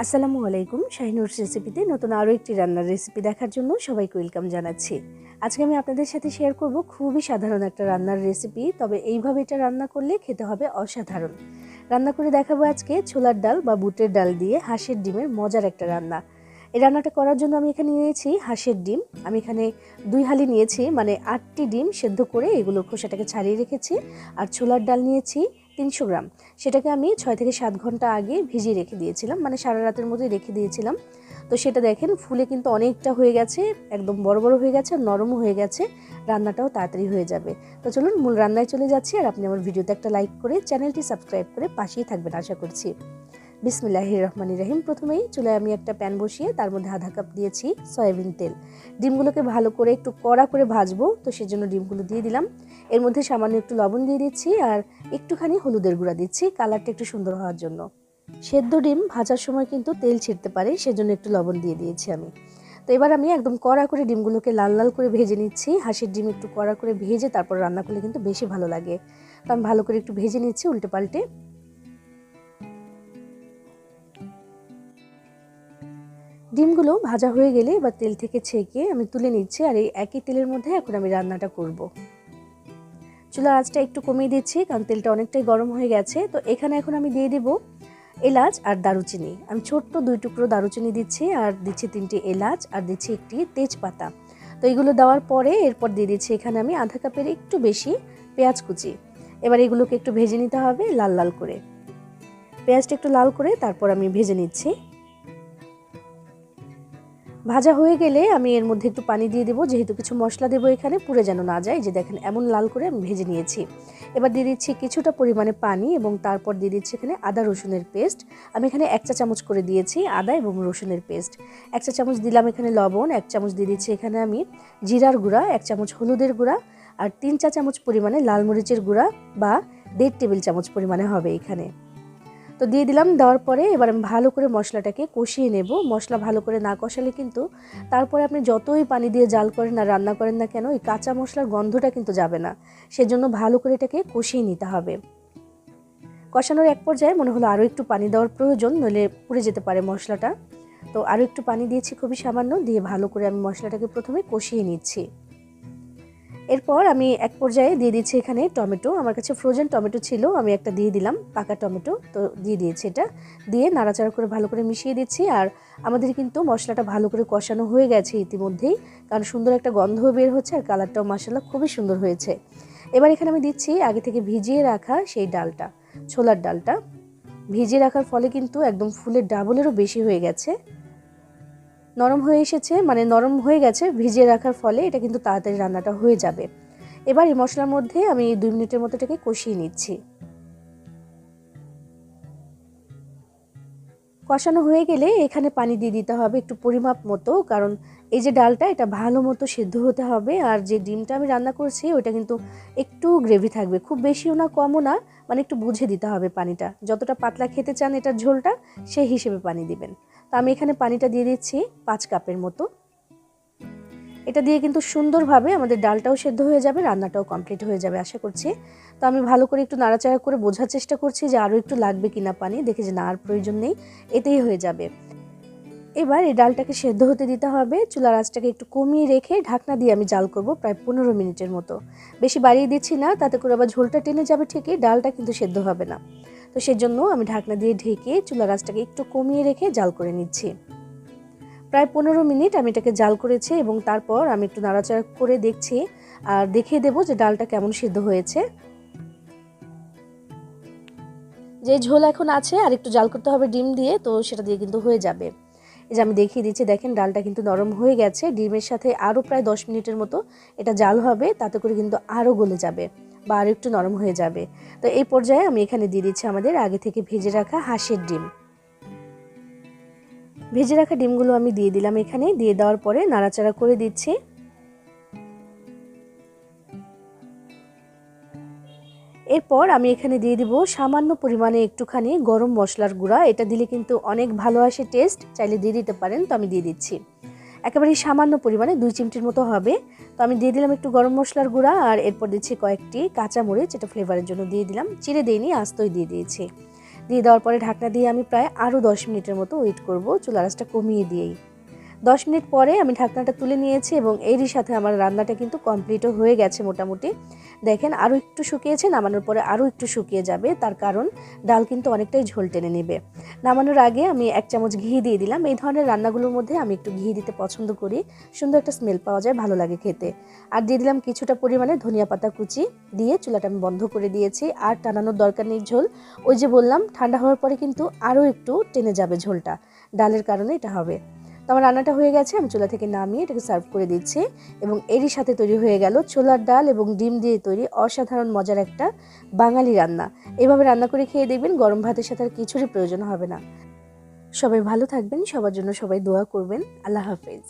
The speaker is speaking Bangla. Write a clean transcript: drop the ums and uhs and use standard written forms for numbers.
আসসালামু আলাইকুম। শাহিনুর রেসিপিতে নতুন আরও একটি রান্নার রেসিপি দেখার জন্য সবাইকে ওয়েলকাম জানাচ্ছি। আজকে আমি আপনাদের সাথে শেয়ার করব খুবই সাধারণ একটা রান্নার রেসিপি, তবে এইভাবে এটা রান্না করলে খেতে হবে অসাধারণ। রান্না করে দেখাবো আজকে ছোলার ডাল বা বুটের ডাল দিয়ে হাঁসের ডিমের মজার একটা রান্না। এই রান্নাটা করার জন্য আমি এখানে নিয়েছি হাঁসের ডিম। আমি এখানে 2 হালি নিয়েছি, মানে 8টি ডিম সেদ্ধ করে এগুলোর খোসাটাকে ছাড়িয়ে রেখেছি। আর ছোলার ডাল নিয়েছি 300 গ্রাম। সেটাকে আমি 6 থেকে 7 ঘন্টা আগে ভিজিয়ে রেখে দিয়েছিলাম, মানে সারা রাতের মধ্যেই রেখে দিয়েছিলাম। তো সেটা দেখেন ফুলে কিন্তু অনেকটা হয়ে গেছে, একদম বড় বড় হয়ে গেছে আর নরমও হয়ে গেছে। রান্নাটাও তাড়াতাড়ি হয়ে যাবে। তো চলুন মূল রান্নায় চলে যাচ্ছি, আর আপনি আমার ভিডিওতে একটা লাইক করে চ্যানেলটি সাবস্ক্রাইব করে পাশেই থাকবেন আশা করছি। বিসমিল্লাহির রহমানির রহিম। প্রথমেই চুলায় আমি একটা প্যান বসিয়ে তার মধ্যে আধা কাপ দিয়েছি সয়াবিন তেল। ডিমগুলোকে ভালো করে একটু কড়া করে ভাজবো, তো সেজন্য ডিমগুলো দিয়ে দিলাম। এর মধ্যে সামান্য একটু লবণ দিয়ে দিচ্ছি আর একটুখানি হলুদের গুঁড়া দিচ্ছি, কালারটা একটু সুন্দর হওয়ার জন্য। সেদ্ধ ডিম ভাজার সময় কিন্তু তেল ছিটতে পারে, সেজন্য একটু লবণ দিয়ে দিয়েছি আমি। তো এবার আমি একদম কড়া করে ডিমগুলোকে লাল লাল করে ভেজে নিচ্ছি। হাঁসের ডিম একটু কড়া করে ভেজে তারপর রান্না করলে কিন্তু বেশি ভালো লাগে। তো আমি ভালো করে একটু ভেজে নিচ্ছি উল্টে পাল্টে। ডিমগুলো ভাজা হয়ে গেলে এবার তেল থেকে ছেঁকে আমি তুলে নিচ্ছি, আর এই একই তেলের মধ্যে এখন আমি রান্নাটা করব। চুলার আঁচটা একটু কমিয়ে দিচ্ছি কারণ তেলটা অনেকটাই গরম হয়ে গেছে। তো এখানে এখন আমি দিয়ে দেব এলাচ আর দারুচিনি। আমি ছোট্ট 2 টুকরো দারুচিনি দিচ্ছি, আর দিচ্ছি 3টি এলাচ, আর দিচ্ছি একটি তেজপাতা। তো এগুলো দেওয়ার পরে এরপর দিয়ে দিচ্ছি এখানে আমি আধা কাপের একটু বেশি পেঁয়াজ কুচি। এবার এগুলোকে একটু ভেজে নিতে হবে লাল লাল করে। পেঁয়াজটা একটু লাল করে তারপর আমি ভেজে নিচ্ছি। ভাজা হয়ে গেলে আমি এর মধ্যে একটু পানি দিয়ে দেবো, যেহেতু কিছু মশলা দেবো এখানে, পুড়ে যেন না যায়। যে দেখেন এমন লাল করে আমি ভেজে নিয়েছি। এবার দিয়ে দিচ্ছি কিছুটা পরিমাণে পানি, এবং তারপর দিয়ে দিচ্ছি এখানে আদা রসুনের পেস্ট। আমি এখানে 1 চা চামচ করে দিয়েছি আদা এবং রসুনের পেস্ট। 1 চা চামচ দিলাম এখানে লবণ, 1 চামচ দিয়ে দিচ্ছি এখানে আমি জিরার গুঁড়া, 1 চামচ হলুদের গুঁড়া, আর 3 চা চামচ পরিমাণে লাল মরিচের গুঁড়া বা 1.5 টেবিল চামচ পরিমাণে হবে এখানে। তো দিয়ে দিলাম। দেওয়ার পরে এবার আমি ভালো করে মশলাটাকে কষিয়ে নেব। মশলা ভালো করে না কষালে কিন্তু তারপরে আপনি যতই পানি দিয়ে জাল করেন না রান্না করেন না কেন, এই কাঁচা মশলার গন্ধটা কিন্তু যাবে না। সেজন্য ভালো করে এটাকে কষিয়ে নিতে হবে। কষানোর এক পর্যায়ে মনে হলো আরও একটু পানি দেওয়ার প্রয়োজন, নইলে পুড়ে যেতে পারে মশলাটা। তো আরও একটু পানি দিয়েছি খুবই সামান্য, দিয়ে ভালো করে আমি মশলাটাকে প্রথমে কষিয়ে নিচ্ছি। এরপর আমি এক পর্যায়ে দিয়ে দিচ্ছি এখানে টমেটো। আমার কাছে ফ্রোজেন টমেটো ছিল, আমি একটা দিয়ে দিলাম পাকা টমেটো। তো দিয়ে দিয়েছি, এটা দিয়ে নাড়াচাড়া করে ভালো করে মিশিয়ে দিচ্ছি। আর আমাদের কিন্তু মশলাটা ভালো করে কষানো হয়ে গেছে ইতিমধ্যেই, কারণ সুন্দর একটা গন্ধ বের হচ্ছে আর কালারটাও মাশাআল্লাহ খুবই সুন্দর হয়েছে। এবার এখানে আমি দিচ্ছি আগে থেকে ভিজিয়ে রাখা সেই ডালটা, ছোলার ডালটা। ভিজিয়ে রাখার ফলে কিন্তু একদম ফুলের ডাবলেরও বেশি হয়ে গেছে, নরম হয়ে এসেছে, মানে নরম হয়ে গেছে ভিজিয়ে রাখার ফলে। এটা কিন্তু তাড়াতাড়ি রান্নাটা হয়ে যাবে। এবার এই মশলার মধ্যে আমি 2 মিনিটের মতো এটাকে কষিয়ে নিচ্ছি। কষানো হয়ে গেলে এখানে পানি দিয়ে দিতে হবে একটু পরিমাপ মতো, কারণ এই যে ডালটা এটা ভালো মতো সেদ্ধ হতে হবে। আর যে ডিমটা আমি রান্না করছি ওইটা কিন্তু একটু গ্রেভি থাকবে, খুব বেশিও না কমও না, মানে একটু বুঝে দিতে হবে পানিটা। যতটা পাতলা খেতে চান এটার ঝোলটা, সেই হিসেবে পানি দিবেন। তো আমি এখানে পানিটা দিয়ে দিচ্ছি 5 কাপের মতো। এটা দিয়ে কিন্তু সুন্দরভাবে আমাদের ডালটাও সেদ্ধ হয়ে যাবে, রান্নাটাও কমপ্লিট হয়ে যাবে আশা করছি। তো আমি ভালো করে একটু নাড়াচাড়া করে বোঝার চেষ্টা করছি যে আরও একটু লাগবে কিনা পানি। দেখে যে না, আর প্রয়োজন নেই, এতেই হয়ে যাবে। এবার এই ডালটাকে সেদ্ধ হতে দিতে হবে। চুলার আঁচটাকে একটু কমিয়ে রেখে ঢাকনা দিয়ে আমি জাল করব প্রায় 15 মিনিটের মতো। বেশি বাড়িয়ে দিচ্ছি না, তাতে করে আবার ঝোলটা টেনে যাবে ঠিকই, ডালটা কিন্তু সেদ্ধ হবে না। তো সেজন্য আমি ঢাকনা দিয়ে ঢেকে চুলার আঁচটাকে একটু কমিয়ে রেখে জাল করে নিচ্ছি। প্রায় 15 মিনিট আমি এটাকে জাল করেছি, এবং তারপর আমি একটু নাড়াচাড়া করে দেখছি আর দেখিয়ে দেবো যে ডালটা কেমন সিদ্ধ হয়েছে। যে ঝোল এখন আছে আর একটু জাল করতে হবে ডিম দিয়ে, তো সেটা দিয়ে কিন্তু হয়ে যাবে। এই যে আমি দেখিয়ে দিচ্ছি, দেখেন ডালটা কিন্তু নরম হয়ে গেছে। ডিমের সাথে আরও প্রায় 10 মিনিটের মতো এটা জাল হবে, তাতে করে কিন্তু আরও গলে যাবে বা আরও একটু নরম হয়ে যাবে। তো এই পর্যায়ে আমি এখানে দিয়ে দিচ্ছি আমাদের আগে থেকে ভেজে রাখা হাঁসের ডিম। ভেজে রাখা ডিমগুলো আমি দিয়ে দিলাম এখানে। দিয়ে দেওয়ার পরে নাড়াচাড়া করে দিচ্ছি। এরপর আমি এখানে দিয়ে দিব সামান্য পরিমাণে একটুখানি গরম মশলার গুঁড়া। এটা দিলে কিন্তু অনেক ভালো আসে টেস্ট, চাইলে দিয়ে দিতে পারেন। তো আমি দিয়ে দিচ্ছি একেবারে সামান্য পরিমাণে 2 চিমটির মতো হবে। তো আমি দিয়ে দিলাম একটু গরম মশলার গুঁড়া, আর এরপর দিচ্ছি কয়েকটি কাঁচামরিচ, এটা ফ্লেভারের জন্য দিয়ে দিলাম, চিড়ে দিইনি, আস্তই দিয়ে দিয়েছি। দিয়ে দেওয়ার পরে ঢাকনা দিয়ে আমি প্রায় আরও 10 মিনিটের মতো ওয়েট করব, চুলা আঁচটা কমিয়ে দিয়েই। 10 মিনিট পরে আমি ঢাকনাটা তুলে নিয়েছি এবং এরই সাথে আমার রান্নাটা কিন্তু কমপ্লিটও হয়ে গেছে মোটামুটি। দেখেন আরও একটু শুকিয়েছে, নামানোর পরে আরও একটু শুকিয়ে যাবে, তার কারণ ডাল কিন্তু অনেকটাই ঝোল টেনে নেবে। নামানোর আগে আমি 1 চামচ ঘি দিয়ে দিলাম। এই ধরনের রান্নাগুলোর মধ্যে আমি একটু ঘি দিতে পছন্দ করি, সুন্দর একটা স্মেল পাওয়া যায়, ভালো লাগে খেতে। আর দিয়ে দিলাম কিছুটা পরিমাণে ধনিয়া পাতা কুচি, দিয়ে চুলাটা আমি বন্ধ করে দিয়েছি। আর টানানোর দরকার নেই ঝোল, ওই যে বললাম ঠান্ডা হওয়ার পরে কিন্তু আরও একটু টেনে যাবে ঝোলটা, ডালের কারণে এটা হবে। তো আমার রান্নাটা হয়ে গেছে, আমি চুলা থেকে নামিয়ে এটাকে সার্ভ করে দিচ্ছি। এবং এরই সাথে তৈরি হয়ে গেল ছোলার ডাল এবং ডিম দিয়ে তৈরি অসাধারণ মজার একটা বাঙালি রান্না। এভাবে রান্না করে খেয়ে দেখবেন, গরম ভাতের সাথে আর কিছুরই প্রয়োজন হবে না। সবাই ভালো থাকবেন, সবার জন্য সবাই দোয়া করবেন। আল্লাহ হাফেজ।